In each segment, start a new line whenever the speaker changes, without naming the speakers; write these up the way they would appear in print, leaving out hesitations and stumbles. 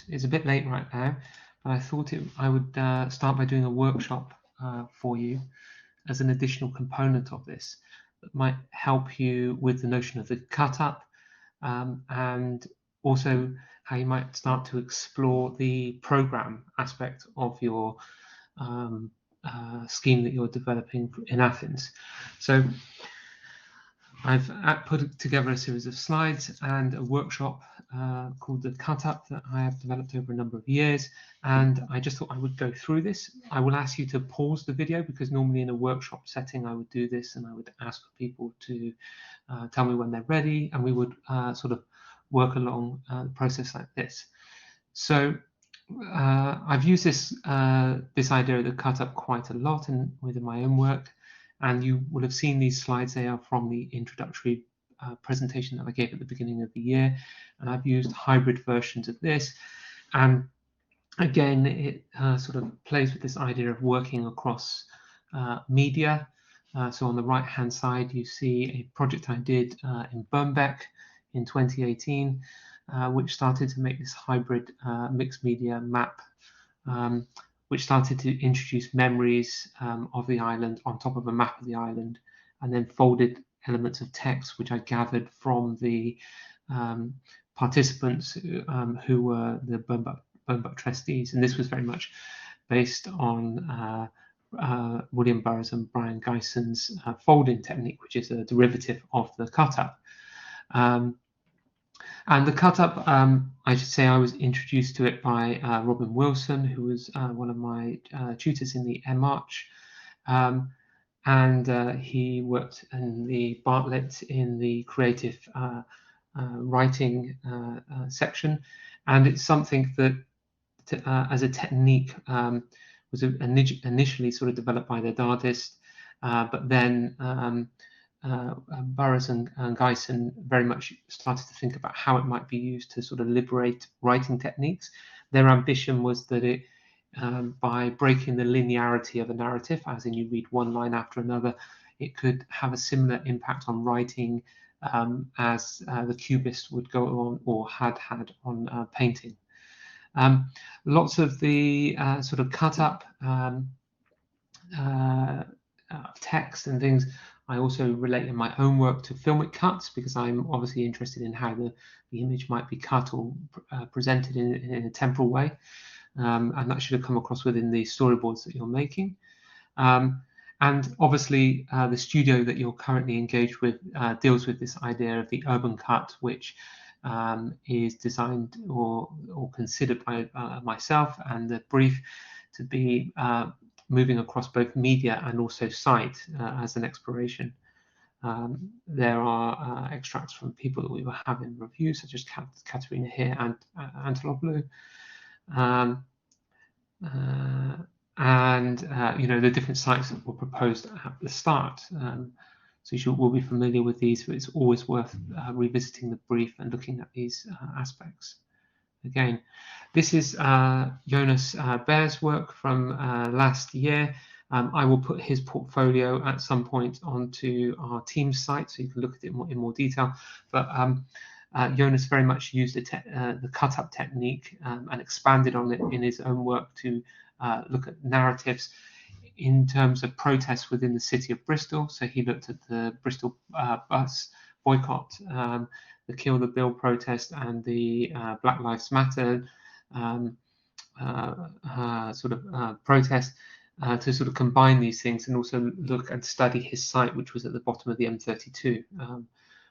It's a bit late right now, but I thought I would start by doing a workshop for you as an additional component of this that might help you with the notion of the cut up, and also how you might start to explore the program aspect of your scheme that you're developing in Athens. So I've put together a series of slides and a workshop called the Cut Up that I have developed over a number of years, and I just thought I would go through this. I will ask you to pause the video because normally in a workshop setting I would do this and I would ask for people to tell me when they're ready, and we would sort of work along the process like this. So I've used this idea of the cut up quite a lot within my own work, and you will have seen these slides. They are from the introductory presentation that I gave at the beginning of the year, and I've used hybrid versions of this. And again, it sort of plays with this idea of working across media. So on the right hand side you see a project I did in Birnbeck in 2018, which started to make this hybrid mixed media map, which started to introduce memories of the island on top of a map of the island, and then folded elements of text which I gathered from the participants who were the Birnbeck trustees. And this was very much based on William Burroughs and Brian Geison's folding technique, which is a derivative of the cut-up. And the cut-up, I should say, I was introduced to it by Robin Wilson, who was one of my tutors in the MArch, and he worked in the Bartlett in the creative writing section, and it's something that, as a technique, was initially sort of developed by the Dadists, but then Burroughs and Geison very much started to think about how it might be used to sort of liberate writing techniques. Their ambition was that it, by breaking the linearity of a narrative, as in you read one line after another, it could have a similar impact on writing as the Cubists would go on or had on painting. Lots of the sort of cut up text and things I also relate in my own work to filmic cuts, because I'm obviously interested in how the image might be cut or presented in a temporal way, and that should have come across within the storyboards that you're making. And obviously the studio that you're currently engaged with deals with this idea of the urban cut, which is designed or considered by myself and the brief to be moving across both media and also site as an exploration. There are extracts from people that we will have in review, such as Katerina here and Antelope. And you know, the different sites that were proposed at the start. So you will be familiar with these, but it's always worth revisiting the brief and looking at these aspects. Again, this is Jonas Bear's work from last year. I will put his portfolio at some point onto our Teams site, so you can look at it in more detail. But Jonas very much used the cut-up technique and expanded on it in his own work to look at narratives in terms of protests within the city of Bristol. So he looked at the Bristol bus boycott, the Kill the Bill protest, and the Black Lives Matter protest, to sort of combine these things and also look and study his site, which was at the bottom of the M32,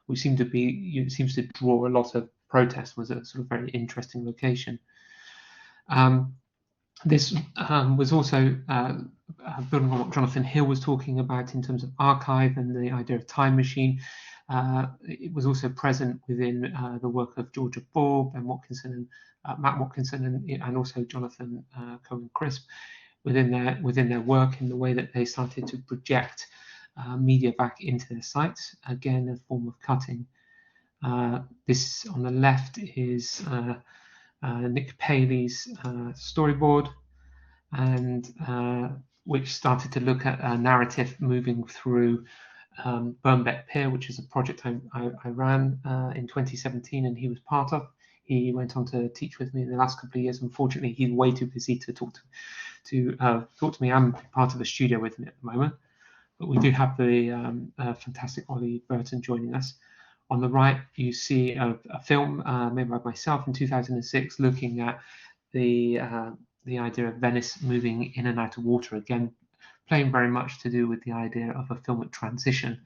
which seems to draw a lot of protest, was a sort of very interesting location. This was also building on what Jonathan Hill was talking about in terms of archive and the idea of time machine. It was also present within the work of Georgia Ball, Ben Watkinson, and Matt Watkinson, and also Jonathan Cohen Crisp within their work, in the way that they started to project media back into their sites, again a form of cutting. This on the left is Nick Paley's storyboard, and which started to look at a narrative moving through Birnbeck Pier, which is a project I ran in 2017 and he was part of He went on to teach with me in the last couple of years. Unfortunately, he's way too busy to talk to me. I'm part of a studio with me at the moment, but we do have the fantastic Ollie Burton joining us. On the right, you see a film made by myself in 2006, looking at the idea of Venice moving in and out of water, again, playing very much to do with the idea of a filmic transition.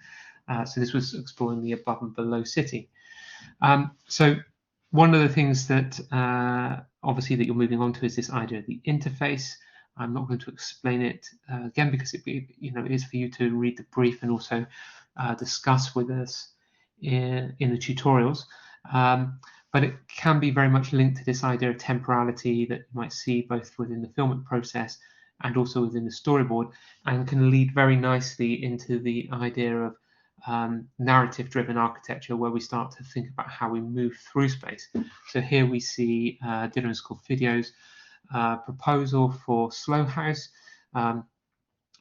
So this was exploring the above and below city. So one of the things that obviously that you're moving on to is this idea of the interface. I'm not going to explain it again, because it is for you to read the brief and also discuss with us in the tutorials. But it can be very much linked to this idea of temporality that you might see both within the filmic process and also within the storyboard, and can lead very nicely into the idea of narrative-driven architecture, where we start to think about how we move through space. So here we see Dinner and School Video's proposal for Slow House. I'm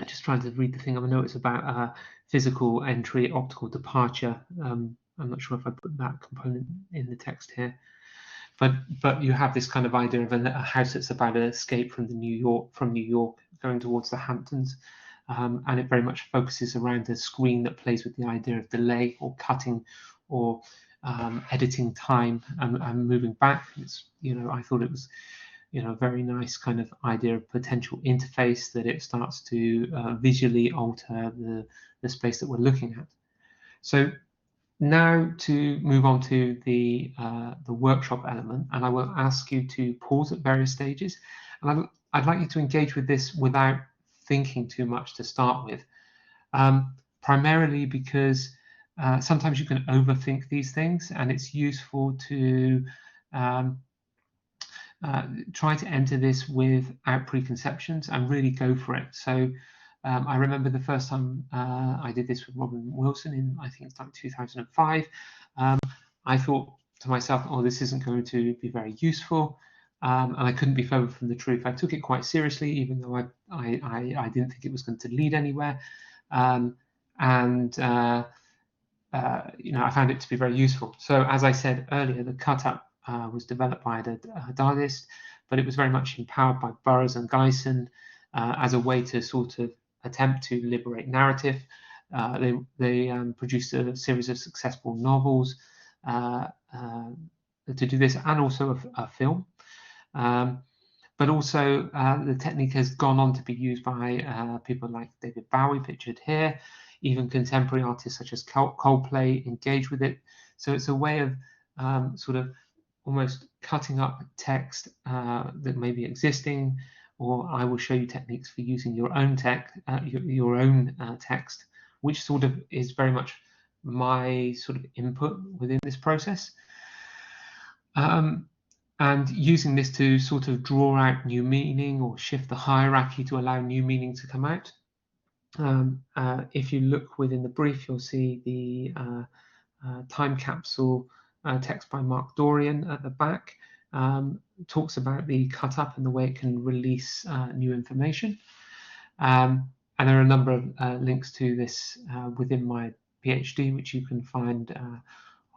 just trying to read the thing. I know it's about physical entry, optical departure. I'm not sure if I put that component in the text here, but you have this kind of idea of a house that's about an escape from New York, going towards the Hamptons, and it very much focuses around the screen that plays with the idea of delay or cutting or editing time and moving back. It's, I thought it was a very nice kind of idea of potential interface, that it starts to visually alter the space that we're looking at. So now to move on to the workshop element, and I will ask you to pause at various stages, and I'd like you to engage with this without thinking too much to start with, primarily because sometimes you can overthink these things, and it's useful to try to enter this without preconceptions and really go for it. So I remember the first time I did this with Robin Wilson in, I think it's like 2005. I thought to myself, oh, this isn't going to be very useful. And I couldn't be further from the truth. I took it quite seriously, even though I didn't think it was going to lead anywhere. I found it to be very useful. So as I said earlier, the cut-up was developed by the Dardist, but it was very much empowered by Burroughs and Geisen as a way to sort of attempt to liberate narrative. They produced a series of successful novels to do this, and also a film. But also the technique has gone on to be used by people like David Bowie, pictured here. Even contemporary artists such as Coldplay engage with it. So it's a way of sort of almost cutting up text that may be existing, or I will show you techniques for using your own your own text, which sort of is very much my sort of input within this process. And using this to sort of draw out new meaning or shift the hierarchy to allow new meaning to come out. If you look within the brief, you'll see the time capsule text by Mark Dorian at the back. Talks about the cut up and the way it can release new information. And there are a number of links to this within my PhD, which you can find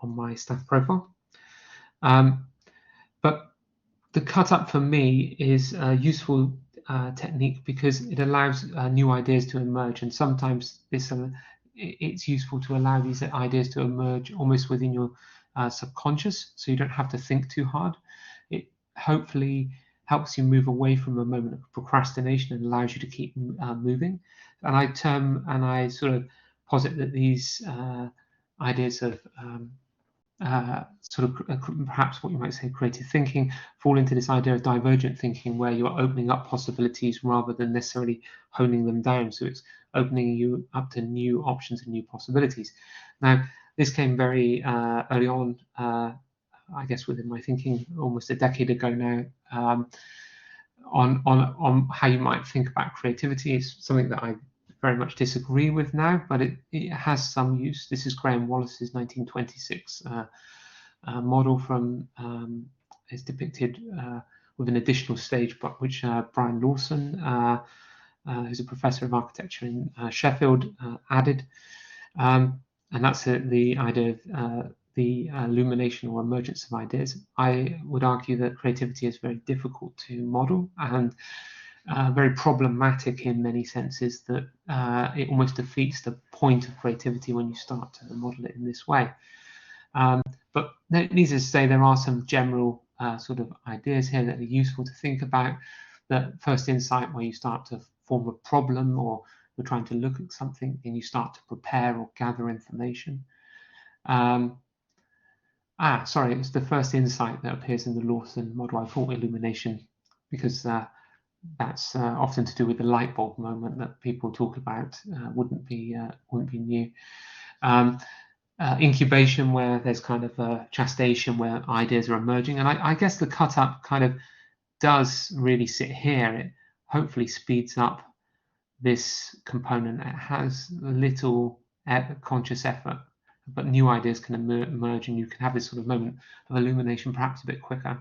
on my staff profile. But the cut up for me is a useful technique because it allows new ideas to emerge, and sometimes it's useful to allow these ideas to emerge almost within your subconscious, so you don't have to think too hard. It hopefully helps you move away from a moment of procrastination and allows you to keep moving. And I sort of posit that these ideas of sort of perhaps what you might say creative thinking fall into this idea of divergent thinking, where you're opening up possibilities rather than necessarily honing them down. So it's opening you up to new options and new possibilities. Now, this came very early on, I guess, within my thinking almost a decade ago now, on how you might think about creativity. Is something that I very much disagree with now, but it has some use. This is Graham Wallace's 1926 model from is depicted with an additional stage, but which Brian Lawson, who's a professor of architecture in Sheffield, added. And that's the idea of the illumination or emergence of ideas, I would argue that creativity is very difficult to model and very problematic in many senses, that it almost defeats the point of creativity when you start to model it in this way. But needless to say, there are some general sort of ideas here that are useful to think about. The first insight, where you start to form a problem, or you're trying to look at something and you start to prepare or gather information. Sorry, it's the first insight that appears in the Lawson model. I thought illumination, because that's often to do with the light bulb moment that people talk about. Wouldn't be new. Incubation, where there's kind of a gestation where ideas are emerging, and I guess the cut up kind of does really sit here. It hopefully speeds up this component. It has little conscious effort, but new ideas can emerge, and you can have this sort of moment of illumination perhaps a bit quicker.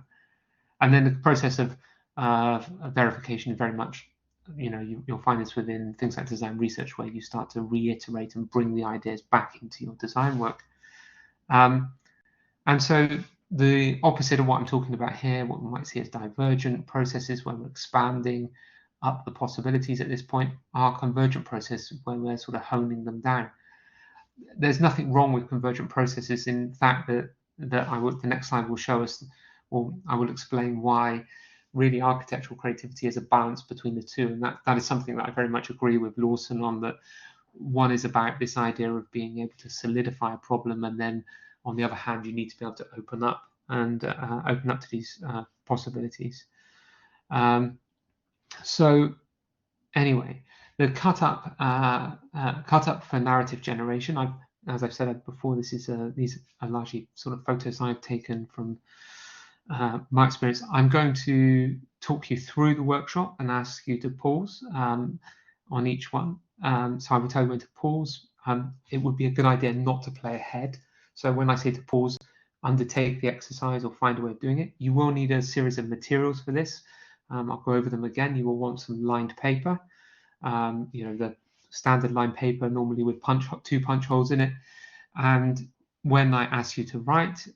And then the process of verification, very much, you'll find this within things like design research, where you start to reiterate and bring the ideas back into your design work. And so the opposite of what I'm talking about here, what we might see as divergent processes, where we're expanding up the possibilities at this point, are convergent processes, where we're sort of honing them down. There's nothing wrong with convergent processes. In fact, the next slide will show us, or I will explain why really architectural creativity is a balance between the two, and that is something that I very much agree with Lawson on, that one is about this idea of being able to solidify a problem, and then on the other hand you need to be able to open up to these possibilities. So anyway, the cut up for narrative generation, as I've said before, these are largely sort of photos I've taken from my experience. I'm going to talk you through the workshop and ask you to pause on each one. So I will tell you when to pause. It would be a good idea not to play ahead. So when I say to pause, undertake the exercise or find a way of doing it. You will need a series of materials for this. I'll go over them again. You will want some lined paper, the standard lined paper, normally with 2 punch holes in it. And when I ask you to write,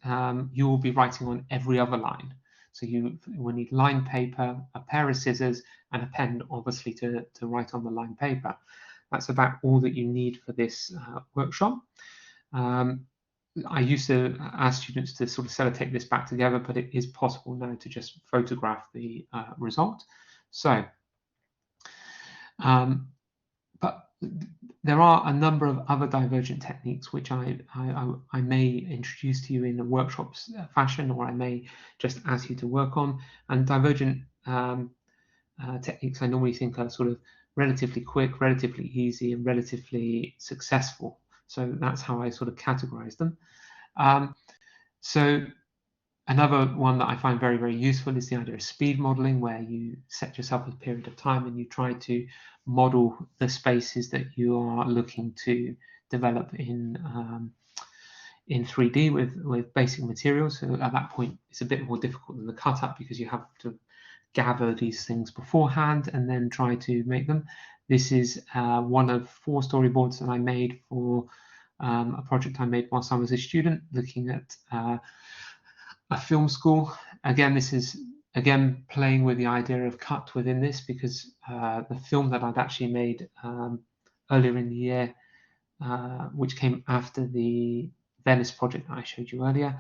you will be writing on every other line. So you will need lined paper, a pair of scissors, and a pen, obviously, to write on the lined paper. That's about all that you need for this workshop. I used to ask students to sort of sellotape this back together, but it is possible now to just photograph the result. So, but there are a number of other divergent techniques which I may introduce to you in a workshop fashion, or I may just ask you to work on. And divergent techniques I normally think are sort of relatively quick, relatively easy, and relatively successful. So that's how I sort of categorize them. So another one that I find very, very useful is the idea of speed modeling, where you set yourself a period of time and you try to model the spaces that you are looking to develop in 3D with basic materials. So at that point, it's a bit more difficult than the cut up, because you have to gather these things beforehand and then try to make them. This is one of 4 storyboards that I made for a project I made whilst I was a student, looking at a film school. Again, this is playing with the idea of cut within this, because the film that I'd actually made earlier in the year, which came after the Venice project that I showed you earlier,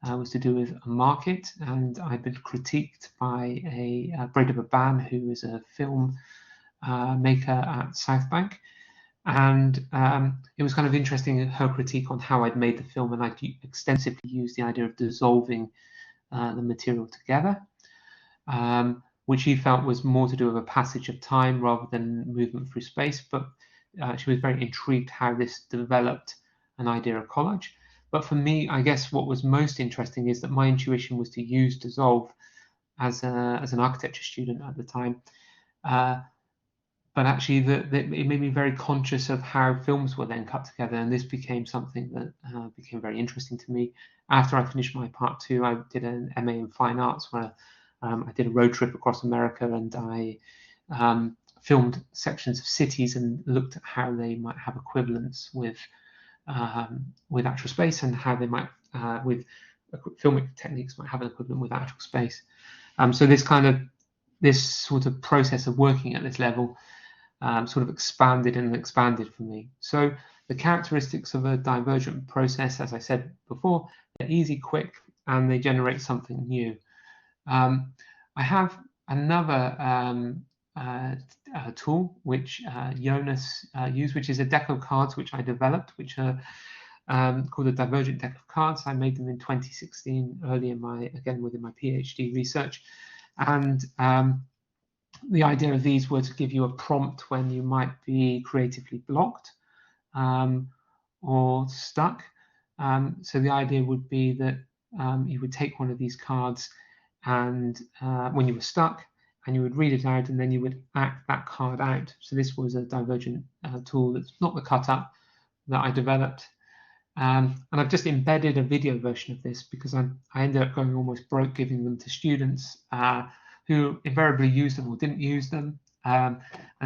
was to do with a market, and I'd been critiqued by Breda Baban, who is a film maker at South Bank. And it was kind of interesting, her critique on how I'd made the film, and I'd extensively used the idea of dissolving the material together, which she felt was more to do with a passage of time rather than movement through space. But she was very intrigued how this developed an idea of collage. But for me, I guess what was most interesting is that my intuition was to use dissolve as an architecture student at the time. But actually, it made me very conscious of how films were then cut together, and this became something that became very interesting to me. After I finished my part 2, I did an MA in Fine Arts, where I did a road trip across America, and I filmed sections of cities and looked at how they might have equivalence with actual space, and how they might with filmic techniques might have an equivalent with actual space. So this sort of process of working at this level sort of expanded and expanded for me. So the characteristics of a divergent process, as I said before, they're easy, quick, and they generate something new. I have another tool which Jonas used, which is a deck of cards which I developed, which are called a divergent deck of cards. I made them in 2016, early within my PhD research, and the idea of these were to give you a prompt when you might be creatively blocked or stuck. So the idea would be that you would take one of these cards and when you were stuck, and you would read it out, and then you would act that card out. So this was a divergent tool that's not the cut up that I developed. And I've just embedded a video version of this because I ended up going almost broke giving them to students who invariably used them or didn't use them. And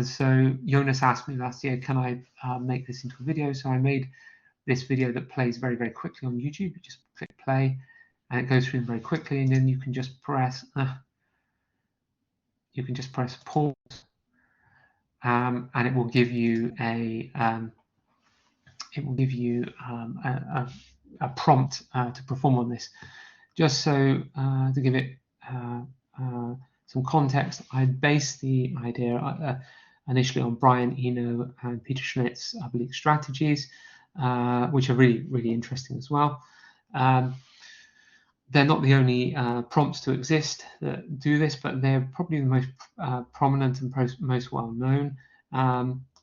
so Jonas asked me last year, can I make this into a video? So I made this video that plays very, very quickly on YouTube. You just click play and it goes through them very quickly, and then you can just press pause, and it will give you a prompt to perform on this. Just so to give it some context, I based the idea initially on Brian Eno and Peter Schmidt's oblique strategies, which are really, really interesting as well. They're not the only prompts to exist that do this, but they're probably the most prominent and most well known.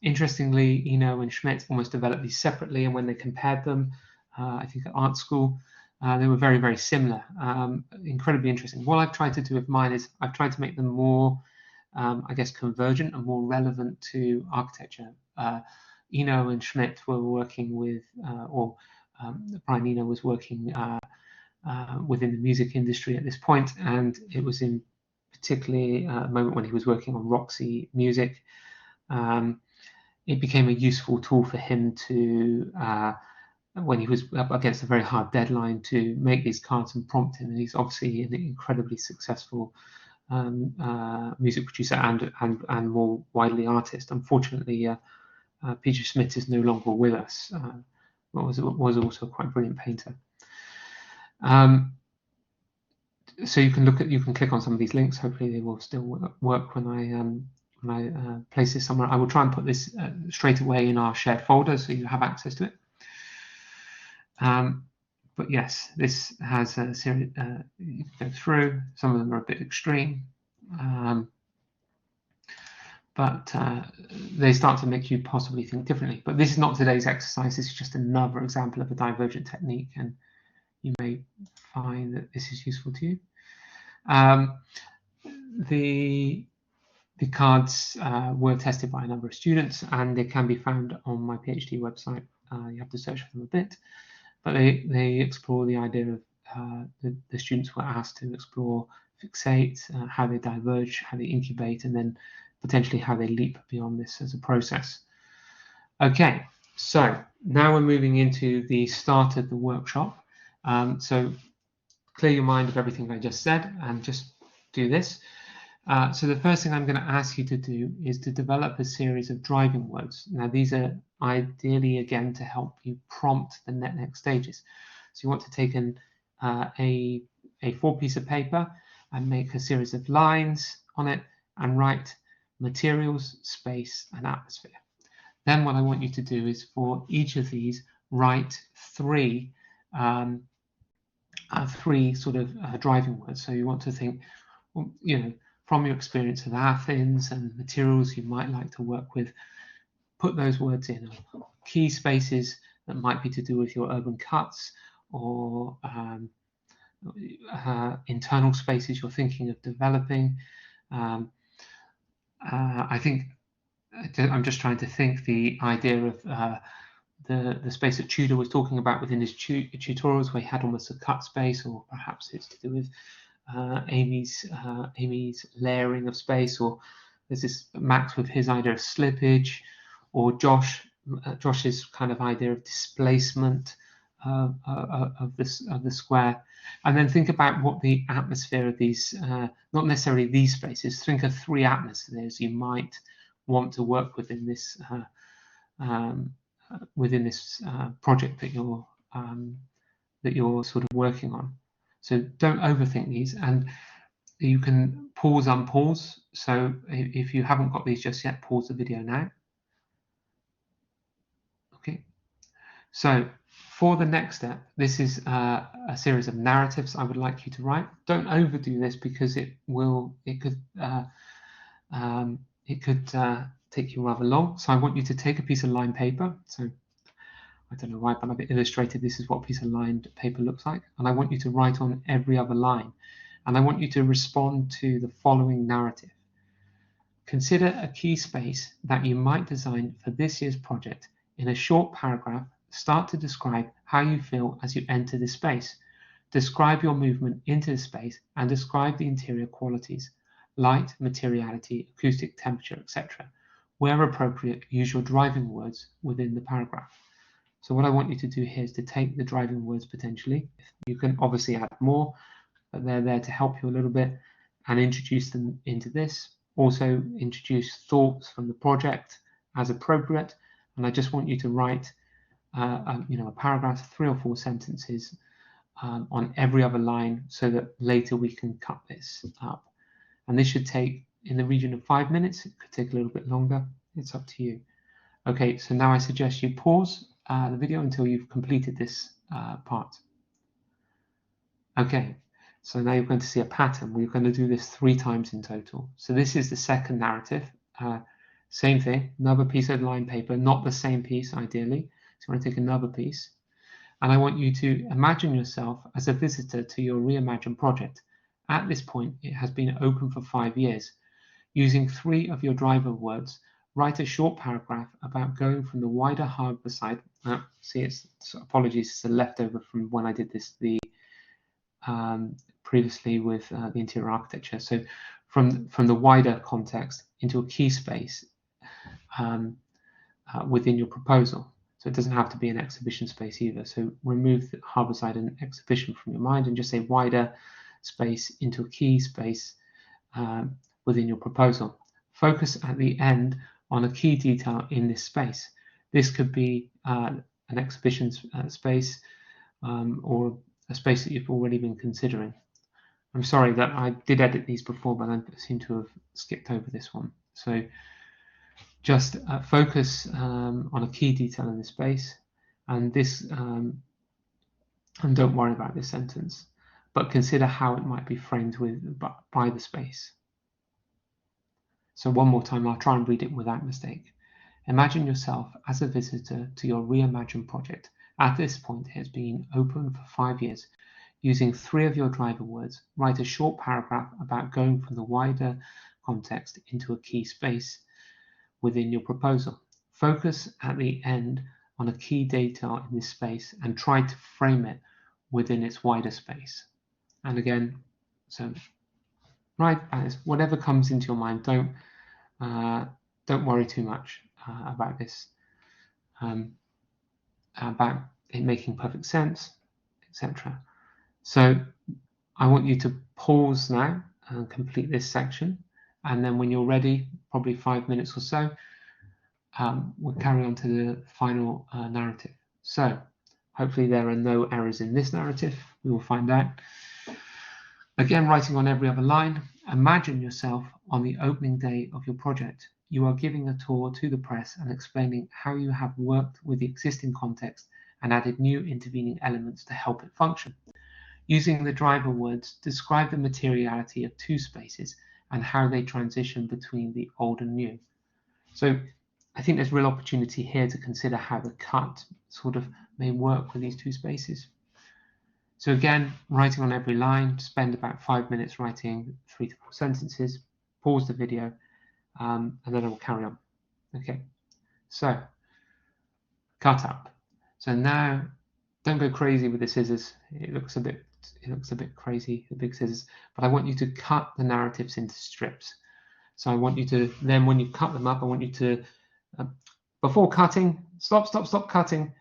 Interestingly, Eno and Schmidt almost developed these separately, and when they compared them, I think at art school, they were very, very similar. Incredibly interesting. What I've tried to do with mine is I've tried to make them more, I guess, convergent and more relevant to architecture. Eno and Schmidt were working with, Brian Eno was working within the music industry at this point, and it was in particularly a moment when he was working on Roxy Music. It became a useful tool for him to, when he was up against a very hard deadline, to make these cards and prompt him. And he's obviously an incredibly successful music producer and more widely artist. Unfortunately, Peter Schmidt is no longer with us. Was also a quite brilliant painter. So you can click on some of these links. Hopefully they will still work when I place this somewhere. I will try and put this straight away in our shared folder so you have access to it. But yes, this has a series. You can go through. Some of them are a bit extreme, but they start to make you possibly think differently. But this is not today's exercise. This is just another example of a divergent technique, and you may find that this is useful to you. The cards were tested by a number of students, and they can be found on my PhD website. You have to search for them a bit, but they explore the idea of the students were asked to explore fixate, how they diverge, how they incubate, and then potentially how they leap beyond this as a process. Okay, so now we're moving into the start of the workshop. So clear your mind of everything I just said and just do this. So the first thing I'm going to ask you to do is to develop a series of driving words. Now these are ideally again to help you prompt the next stages. So you want to take a 4-piece of paper and make a series of lines on it and write materials, space, and atmosphere. Then what I want you to do is for each of these write three sort of driving words. So you want to think, you know, from your experience of Athens and materials you might like to work with, put those words in. Key spaces that might be to do with your urban cuts, or internal spaces you're thinking of developing. I think I'm just trying to think the idea of the space that Tudor was talking about within his tutorials, where he had almost a cut space, or perhaps it's to do with Amy's layering of space, or there's this Max with his idea of slippage, or Josh's kind of idea of displacement, of the square, and then think about what the atmosphere of these, not necessarily these spaces. Think of 3 atmospheres you might want to work within this project that you're sort of working on. So don't overthink these, and you can pause, unpause. So if you haven't got these just yet, pause the video now. Okay. So for the next step, this is a series of narratives I would like you to write. Don't overdo this because it could take you rather long. So I want you to take a piece of lined paper. So I don't know why, but I've illustrated this is what a piece of lined paper looks like. And I want you to write on every other line. And I want you to respond to the following narrative. Consider a key space that you might design for this year's project. In a short paragraph, start to describe how you feel as you enter this space. Describe your movement into the space and describe the interior qualities, light, materiality, acoustic, temperature, etc. Where appropriate, use your driving words within the paragraph. So what I want you to do here is to take the driving words potentially. You can obviously add more, but they're there to help you a little bit and introduce them into this. Also introduce thoughts from the project as appropriate. And I just want you to write a paragraph, 3 or 4 sentences on every other line so that later we can cut this up. And this should take in the region of 5 minutes. It could take a little bit longer. It's up to you. Okay, so now I suggest you pause the video until you've completed this part. Okay, so now you're going to see a pattern. We're going to do this 3 times in total. So this is the second narrative. Same thing, another piece of lined paper, not the same piece ideally. So I'm going to take another piece. And I want you to imagine yourself as a visitor to your Reimagine project. At this point, it has been open for 5 years. Using 3 of your driver words, write a short paragraph about going from the wider harbour side. See, apologies, it's a leftover from when I did this previously with the interior architecture. So from the wider context into a key space within your proposal. So it doesn't have to be an exhibition space either. So remove the harbour side and exhibition from your mind and just say wider space into a key space within your proposal. Focus at the end on a key detail in this space. This could be an exhibition space or a space that you've already been considering. I'm sorry that I did edit these before, but I seem to have skipped over this one. So just focus on a key detail in this space, and this, and don't worry about this sentence, but consider how it might be framed by the space. So one more time, I'll try and read it without mistake. Imagine yourself as a visitor to your Reimagine project. At this point, it has been open for 5 years. Using 3 of your driver words, write a short paragraph about going from the wider context into a key space within your proposal. Focus at the end on a key detail in this space and try to frame it within its wider space. And again, so write whatever comes into your mind. Don't worry too much about this, about it making perfect sense, etc. So I want you to pause now and complete this section, and then when you're ready, probably 5 minutes or so, we'll carry on to the final narrative. So hopefully there are no errors in this narrative. We will find out. Again, writing on every other line. Imagine yourself on the opening day of your project. You are giving a tour to the press and explaining how you have worked with the existing context and added new intervening elements to help it function. Using the driver words, describe the materiality of 2 spaces and how they transition between the old and new. So I think there's real opportunity here to consider how the cut sort of may work with these 2 spaces. So again, writing on every line, spend about 5 minutes writing 3 to 4 sentences, pause the video, and then I will carry on. Okay, so cut up. So now, don't go crazy with the scissors. It looks a bit crazy, the big scissors. But I want you to cut the narratives into strips. So I want you to then, when you cut them up, I want you to, before cutting, stop cutting.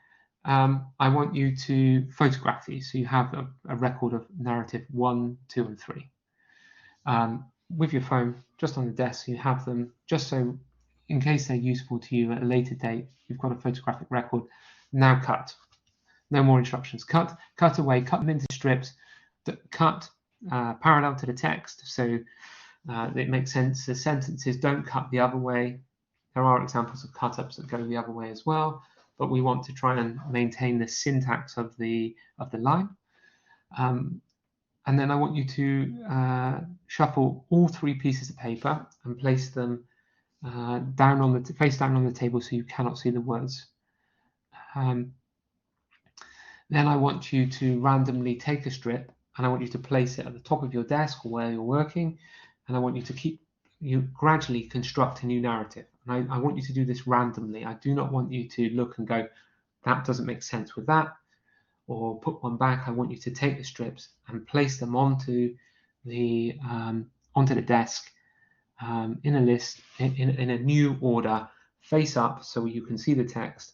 I want you to photograph these so you have a record of narrative 1, 2, and 3. With your phone, just on the desk, you have them just so in case they're useful to you at a later date, you've got a photographic record. Now cut. No more instructions. Cut away, cut them into strips, cut parallel to the text so it makes sense. The sentences don't cut the other way. There are examples of cut-ups that go the other way as well, but we want to try and maintain the syntax of the line. And then I want you to shuffle all 3 pieces of paper and place them face down on the table so you cannot see the words. Then I want you to randomly take a strip and I want you to place it at the top of your desk or where you're working, and I want you to gradually construct a new narrative. And I want you to do this randomly. I do not want you to look and go, that doesn't make sense with that, or put one back. I want you to take the strips and place them onto the desk in a list in a new order, face up so you can see the text.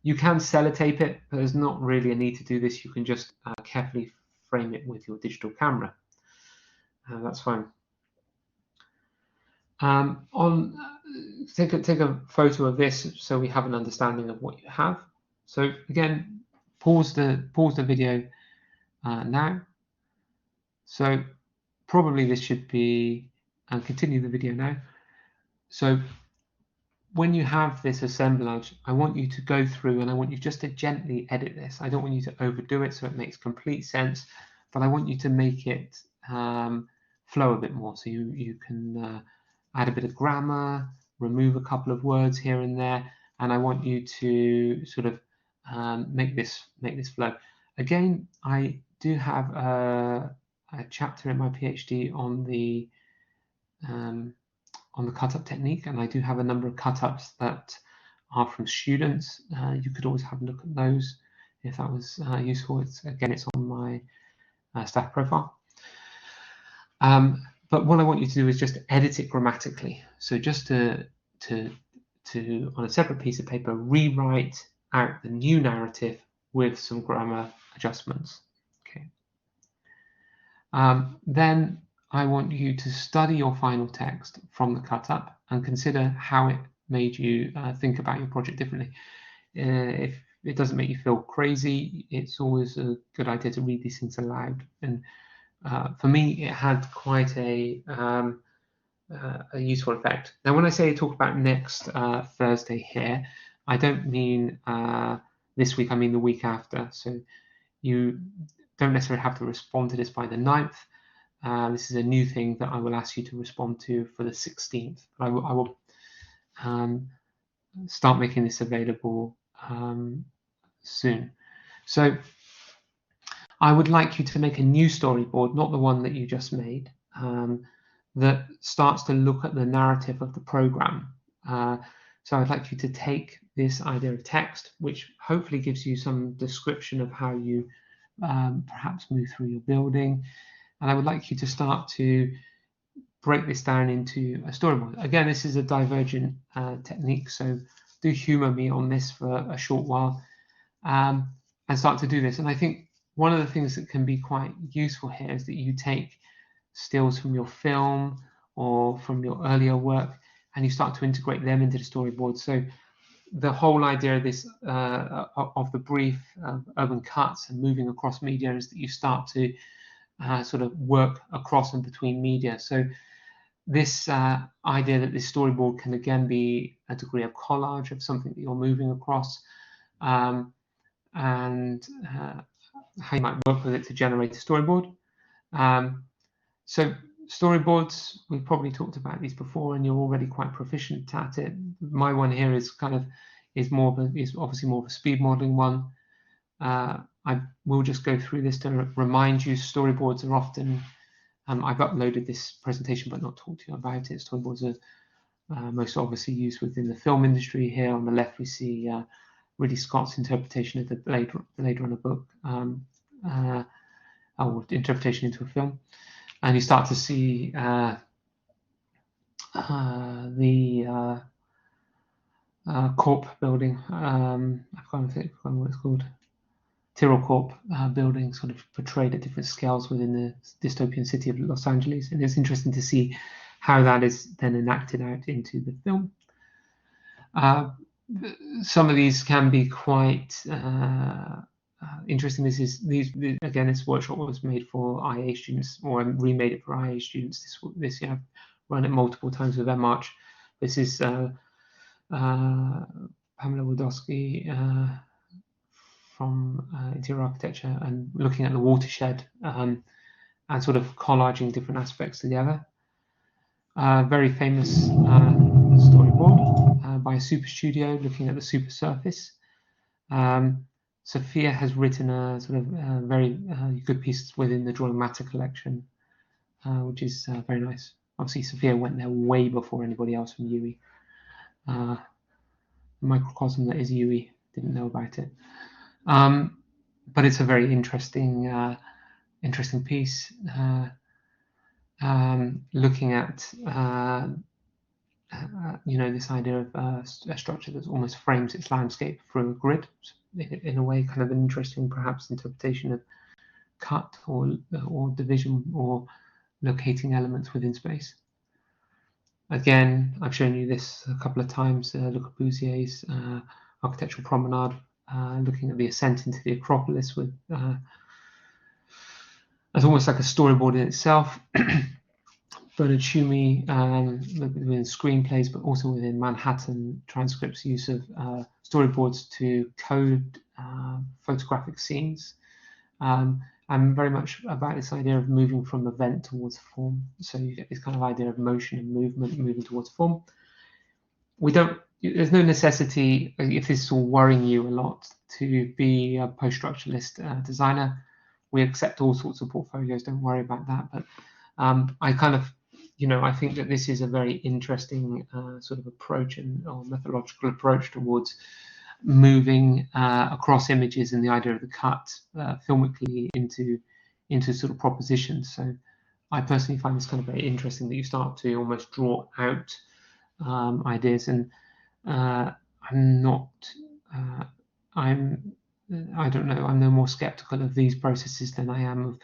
You can sellotape it, but there's not really a need to do this. You can just carefully frame it with your digital camera. That's fine. Take a photo of this so we have an understanding of what you have. So again, pause the video now. So probably this should be, and continue the video now. So when you have this assemblage, I want you to go through and I want you just to gently edit this. I don't want you to overdo it so it makes complete sense, but I want you to make it flow a bit more. So you can add a bit of grammar, remove a couple of words here and there, and I want you to sort of make this flow. Again, I do have a chapter in my PhD on the cut-up technique, and I do have a number of cut-ups that are from students. You could always have a look at those if that was useful. It's on my staff profile. But what I want you to do is just edit it grammatically. So just to on a separate piece of paper, rewrite out the new narrative with some grammar adjustments. Okay. Then I want you to study your final text from the cut-up and consider how it made you think about your project differently. If it doesn't make you feel crazy, it's always a good idea to read these things aloud. And for me, it had quite a useful effect. Now, when I say talk about next Thursday here, I don't mean this week, I mean the week after. So you don't necessarily have to respond to this by the 9th. This is a new thing that I will ask you to respond to for the 16th. I will start making this available soon. So I would like you to make a new storyboard, not the one that you just made, that starts to look at the narrative of the program. So I'd like you to take this idea of text, which hopefully gives you some description of how you perhaps move through your building. And I would like you to start to break this down into a storyboard. Again, this is a divergent technique, so do humor me on this for a short while and start to do this. And I think one of the things that can be quite useful here is that you take stills from your film or from your earlier work and you start to integrate them into the storyboard. So the whole idea of this of the brief urban cuts and moving across media is that you start to sort of work across and between media. So this idea that this storyboard can again be a degree of collage of something that you're moving across, and how you might work with it to generate a storyboard. So storyboards, we've probably talked about these before and you're already quite proficient at it. My one here is obviously more of a speed modeling one. I will just go through this to remind you storyboards are often, I've uploaded this presentation but not talked to you about it. Storyboards are most obviously used within the film industry. Here on the left we see Ridley Scott's interpretation of the Blade Runner book, or interpretation into a film. And you start to see Corp building. I can't think what it's called. Tyrrell Corp building, sort of portrayed at different scales within the dystopian city of Los Angeles, and it's interesting to see how that is then enacted out into the film. Some of these can be quite interesting. Again, this workshop was made for IA students, or I remade it for IA students this year. I've run it multiple times with MArch. This is Pamela Wodowski from interior architecture, and looking at the watershed and sort of collaging different aspects together. Very famous storyboard by a super studio looking at the super surface. Sophia has written a sort of very good piece within the Drawing Matter collection, which is very nice. Obviously, Sophia went there way before anybody else from UE. The microcosm that is UE didn't know about it. But it's a very interesting piece, looking at this idea of a structure that almost frames its landscape through a grid, in a way, kind of an interesting, perhaps, interpretation of cut or division or locating elements within space. Again, I've shown you this a couple of times. Le Corbusier's architectural promenade, looking at the ascent into the Acropolis with as almost like a storyboard in itself. Bernard Tschumi within screenplays, but also within Manhattan Transcripts' use of storyboards to code photographic scenes. I'm very much about this idea of moving from event towards form. So you get this kind of idea of motion and movement, moving towards form. There's no necessity, if this is all worrying you a lot, to be a post-structuralist designer. We accept all sorts of portfolios, don't worry about that. But I kind of, I think that this is a very interesting sort of approach or methodological approach towards moving across images and the idea of the cut filmically into sort of propositions. So I personally find this kind of very interesting, that you start to almost draw out ideas, and I don't know, I'm no more skeptical of these processes than I am of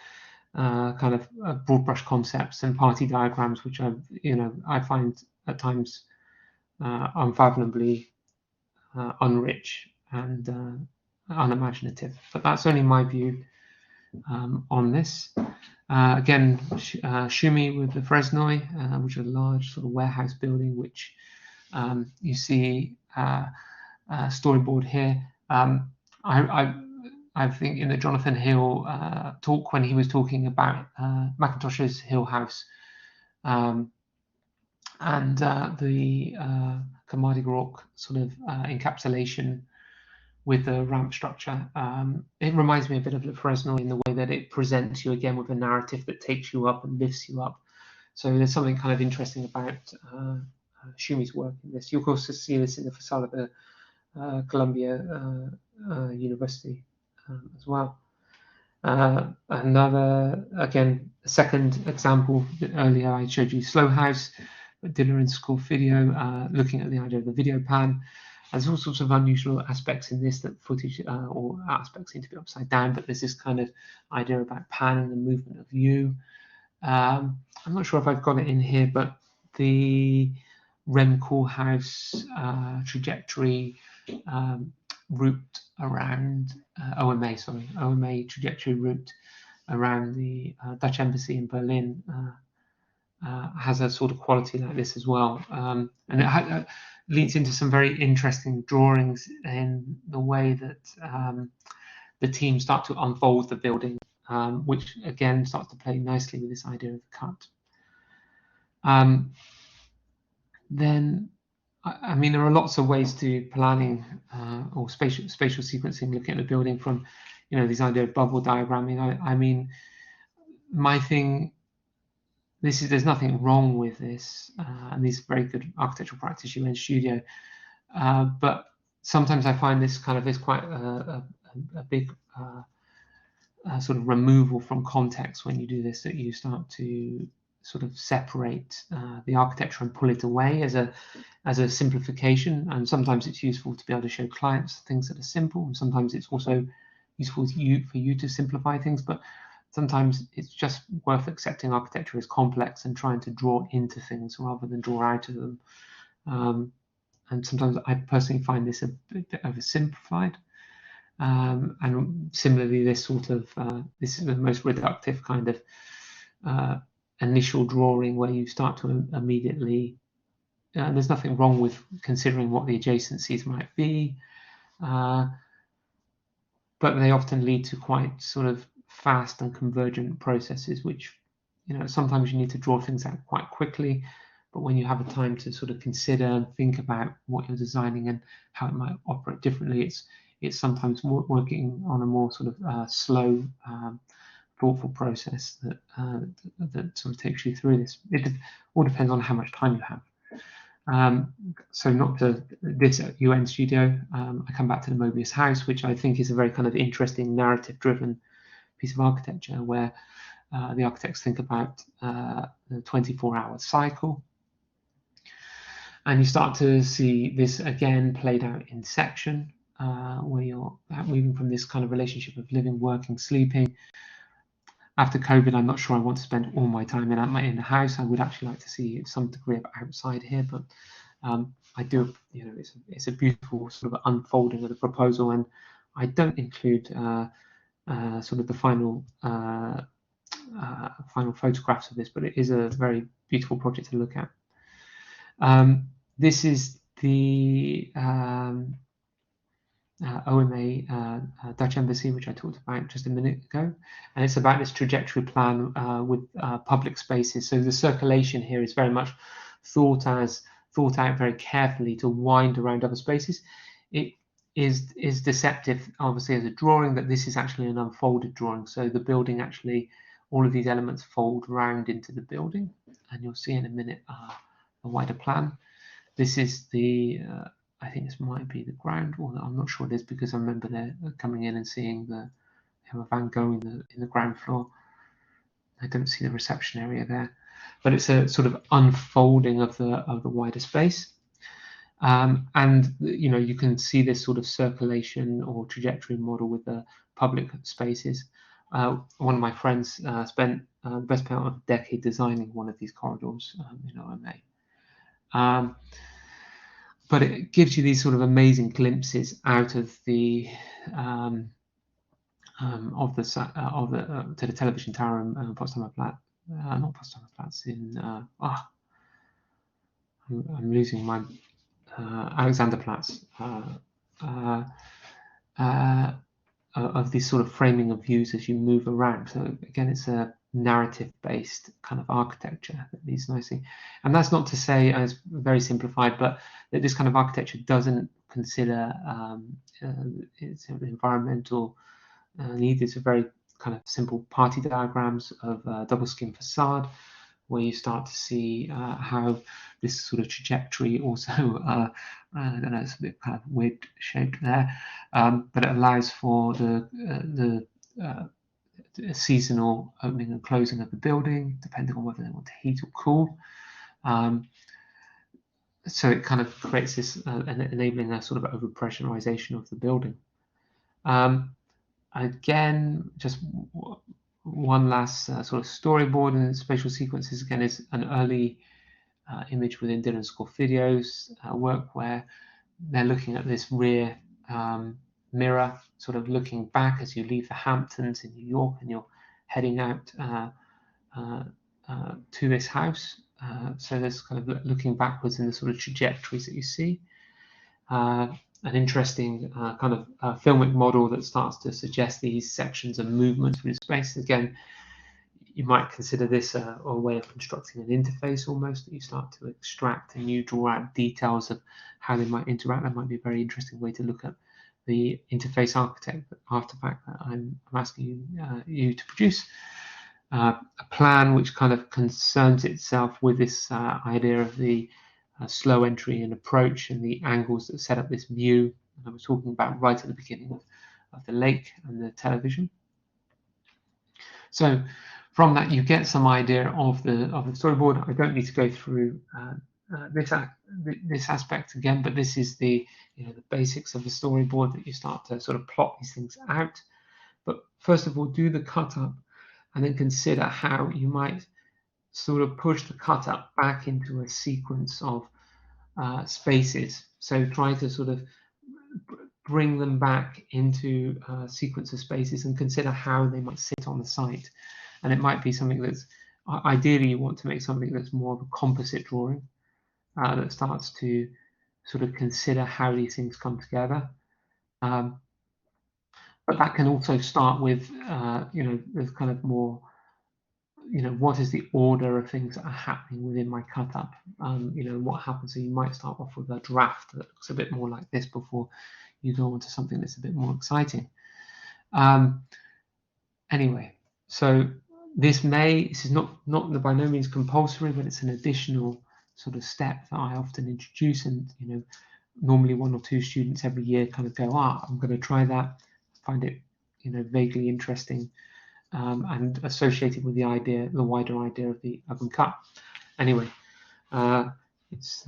kind of broad brush concepts and party diagrams, which I find at times unfathomably unrich and unimaginative. But that's only my view on this. Again, Tschumi with the Fresnoi, which is a large sort of warehouse building, which you see storyboard here. I think in the Jonathan Hill talk, when he was talking about Mackintosh's Hill House and the Kamadi Rock sort of encapsulation with the ramp structure, it reminds me a bit of Le Fresnel in the way that it presents you again with a narrative that takes you up and lifts you up. So there's something kind of interesting about Tschumi's work in this. You'll also see this in the facade of the Columbia University as well. Another, again, a second example. Earlier I showed you Slow House, Diller in School Video, looking at the idea of the video pan. There's all sorts of unusual aspects in this, that footage or aspects seem to be upside down, but there's this kind of idea about pan and the movement of view. I'm not sure if I've got it in here, but the Rem Koolhaas trajectory route around OMA trajectory route around the Dutch embassy in Berlin has a sort of quality like this as well, and it leads into some very interesting drawings in the way that the team start to unfold the building, which again starts to play nicely with this idea of the cut. Then, I mean, there are lots of ways to planning or spatial sequencing, looking at the building from, these idea of bubble diagramming. I mean, my thing, there's nothing wrong with this, and these very good architectural practice you in studio, but sometimes I find this kind of is quite a big sort of removal from context when you do this, that you start to sort of separate the architecture and pull it away as a simplification. And sometimes it's useful to be able to show clients things that are simple, and sometimes it's also useful for you to simplify things. But sometimes it's just worth accepting architecture as complex and trying to draw into things rather than draw out of them. And sometimes I personally find this a bit oversimplified. And similarly, this is the most reductive kind of initial drawing where you start to immediately, and there's nothing wrong with considering what the adjacencies might be, but they often lead to quite sort of fast and convergent processes, which, sometimes you need to draw things out quite quickly, but when you have a time to sort of consider and think about what you're designing and how it might operate differently, it's sometimes working on a more sort of slow, thoughtful process that sort of takes you through this. It all depends on how much time you have. So not to this UN studio, I come back to the Mobius house, which I think is a very kind of interesting narrative-driven piece of architecture where the architects think about the 24-hour cycle. And you start to see this again played out in section, where you're moving from this kind of relationship of living, working, sleeping. After COVID, I'm not sure I want to spend all my time in the house. I would actually like to see some degree of outside here, but I do, it's a beautiful sort of unfolding of the proposal, and I don't include sort of the final photographs of this, but it is a very beautiful project to look at. This is the OMA Dutch Embassy, which I talked about just a minute ago, and it's about this trajectory plan with public spaces. So the circulation here is very much thought out very carefully to wind around other spaces. It is deceptive, obviously, as a drawing, that this is actually an unfolded drawing. So the building actually, all of these elements fold round into the building, and you'll see in a minute a wider plan. This is the, I think this might be the ground, or I'm not sure it is, because I remember they're coming in and seeing the Van Gogh in the ground floor. I don't see the reception area there, but it's a sort of unfolding of the wider space. And you can see this sort of circulation or trajectory model with the public spaces. One of my friends spent the best part of a decade designing one of these corridors in OMA. But it gives you these sort of amazing glimpses out of the to the television tower in Potsdamer Platz, not Potsdamer Platz, in I'm losing my Alexanderplatz, of this sort of framing of views as you move around. So again, it's a narrative-based kind of architecture that leads nicely. And that's not to say, as very simplified, but that this kind of architecture doesn't consider its environmental need. It's a very kind of simple party diagrams of a double skin facade, where you start to see how this sort of trajectory also, I don't know, it's a bit kind of weird shaped there, but it allows for the seasonal opening and closing of the building, depending on whether they want to heat or cool. So it kind of creates this enabling a sort of overpressurization of the building. Again, just one last sort of storyboard and spatial sequences, again, is an early image within Dylan Scorfidio's work, where they're looking at this rear mirror, sort of looking back as you leave the Hamptons in New York and you're heading out to this house. So there's kind of looking backwards in the sort of trajectories that you see. An interesting kind of filmic model that starts to suggest these sections and movements through space. Again, you might consider this a way of constructing an interface almost, that you start to extract and you draw out details of how they might interact. That might be a very interesting way to look at the interface artifact that I'm asking you to produce. A plan which kind of concerns itself with this idea of the slow entry and approach and the angles that set up this view I was talking about right at the beginning of the lake and the television. So from that, you get some idea of the storyboard. I don't need to go through this aspect again, but this is the the basics of the storyboard, that you start to sort of plot these things out. But first of all, do the cut up, and then consider how you might sort of push the cut up back into a sequence of spaces. So try to sort of bring them back into a sequence of spaces and consider how they might sit on the site. And it might be something that's, ideally you want to make something that's more of a composite drawing, that starts to sort of consider how these things come together. But that can also start with, there's kind of more, what is the order of things that are happening within my cut up? What happens? So you might start off with a draft that looks a bit more like this before you go on to something that's a bit more exciting. Anyway, so this is not by no means compulsory, but it's an additional sort of step that I often introduce, and normally 1 or 2 students every year kind of go, I'm going to try that, find it vaguely interesting, and associated with the wider idea of the oven cut. Anyway, it's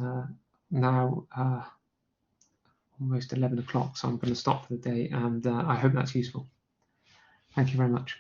now almost 11 o'clock, so I'm going to stop for the day, and I hope that's useful. Thank you very much.